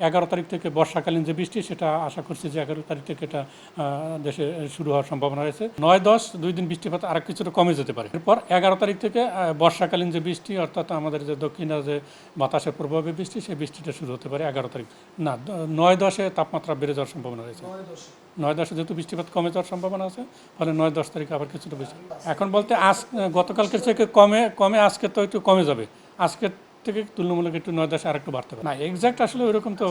11 তারিখ থেকে বর্ষাকালীন যে বৃষ্টি সেটা আশা করছি যে 11 তারিখ থেকে এটা দেশে শুরু হওয়ার সম্ভাবনা রয়েছে। 9-10 2 দিন বৃষ্টিপাত আর কিছুটা কমে যেতে পারে। এরপর 11 তারিখ থেকে বর্ষাকালীন যে বৃষ্টি অর্থাৎ আমাদের যে দক্ষিণে যে বাতাসের প্রভাবে বৃষ্টি সেই বৃষ্টিটা শুরু হতে পারে 11 তারিখ। না 9-10-এ তাপমাত্রা বেড়ে যাওয়ার সম্ভাবনা রয়েছে। 9-10-এ যেহেতু বৃষ্টিপাত কমে যাওয়ার সম্ভাবনা আছে, ফলে 9-10 তারিখে আবার কিছুটা বেশি। এখন বলতে গতকালকের থেকে কমে আজকে তো একটু কমে যাবে। আজকের থেকে তুলনামূলক একটু 9-10 আর একটু বাড়তে পারে। না এক্স্যাক্ট আসলে ওইরকম তো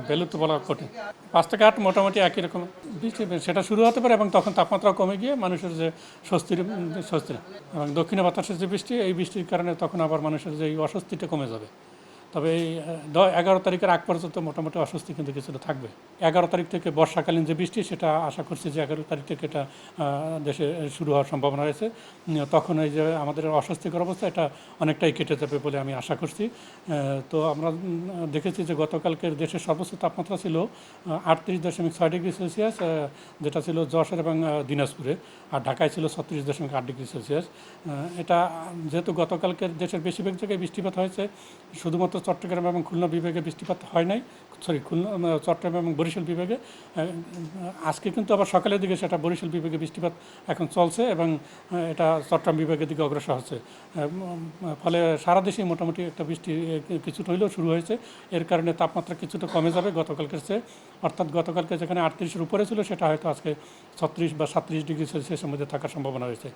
ভ্যালু তো বলা কঠিন। 5 থেকে 8 মোটামুটি একই রকম বৃষ্টি সেটা শুরু হতে পারে এবং তখন তাপমাত্রা কমে গিয়ে মানুষের যে স্বস্তির এবং দক্ষিণে বাতাসের যে বৃষ্টি এই বৃষ্টির কারণে তখন আবার মানুষের যে অস্বস্তিটা কমে যাবে। তবে এই 11 তারিখের আগ পর্যন্ত মোটামুটি অস্বস্তি কিন্তু কিছুটা থাকবে। 11 তারিখ থেকে বর্ষাকালীন যে বৃষ্টি সেটা আশা করছি যে 11 তারিখ থেকে এটা দেশে শুরু হওয়ার সম্ভাবনা রয়েছে। তখন এই যে আমাদের অস্বস্তিকর অবস্থা এটা অনেকটাই কেটে যাবে বলে আমি আশা করছি। তো আমরা দেখেছি যে গতকালকের দেশের সর্বোচ্চ তাপমাত্রা ছিল 38.6 ডিগ্রি সেলসিয়াস, যেটা ছিল যশোর এবং দিনাজপুরে, আর ঢাকায় ছিল 36.8 ডিগ্রি সেলসিয়াস। এটা যেহেতু গতকালকের দেশের বেশিরভাগ জায়গায় বৃষ্টিপাত হয়েছে, শুধুমাত্র চট্টগ্রাম এবং খুলনা বিভাগে বৃষ্টিপাত হয় নাই, চট্টগ্রাম এবং বরিশাল বিভাগে। আজকে কিন্তু আবার সকালের দিকে সেটা বরিশাল বিভাগে বৃষ্টিপাত এখন চলছে এবং এটা চট্টগ্রাম বিভাগের দিকে অগ্রসর হচ্ছে। ফলে সারা দেশেই মোটামুটি একটা বৃষ্টি কিছুটা হইলেও শুরু হয়েছে। এর কারণে তাপমাত্রা কিছুটা কমে যাবে গতকালকের চেয়ে, অর্থাৎ গতকালকে যেখানে 38-এর উপরে ছিল সেটা হয়তো আজকে 36 বা 37 ডিগ্রি সেলসিয়াসের মধ্যে থাকার সম্ভাবনা রয়েছে।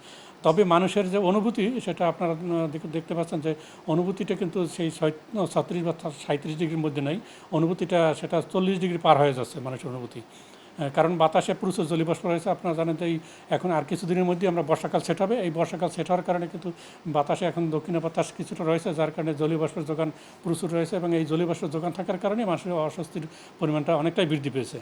তবে মানুষের যে অনুভূতি সেটা আপনারা দেখতে পাচ্ছেন যে অনুভূতিটা কিন্তু সেই 36 বা 37 ডিগ্রির মধ্যে নেই, অনুভূতিটা সেটা 40 ডিগ্রি পার হয়ে যাচ্ছে মানুষের অনুভূতি। কারণ বাতাসে প্রচুর জলীয়বাষ্প রয়েছে। আপনারা জানেন যে এখন আর কিছুদিনের মধ্যে আমরা বর্ষাকাল সেট হবে। এই বর্ষাকাল সেট হওয়ার কারণে কিন্তু বাতাসে এখন দক্ষিণে বাতাস কিছুটা রয়েছে, যার কারণে জলীয়বাষ্পের যোগান প্রচুর রয়েছে এবং এই জলীয়বাষ্পের যোগান থাকার কারণে মানুষের অস্বস্তির পরিমাণটা অনেকটাই বৃদ্ধি পেয়েছে।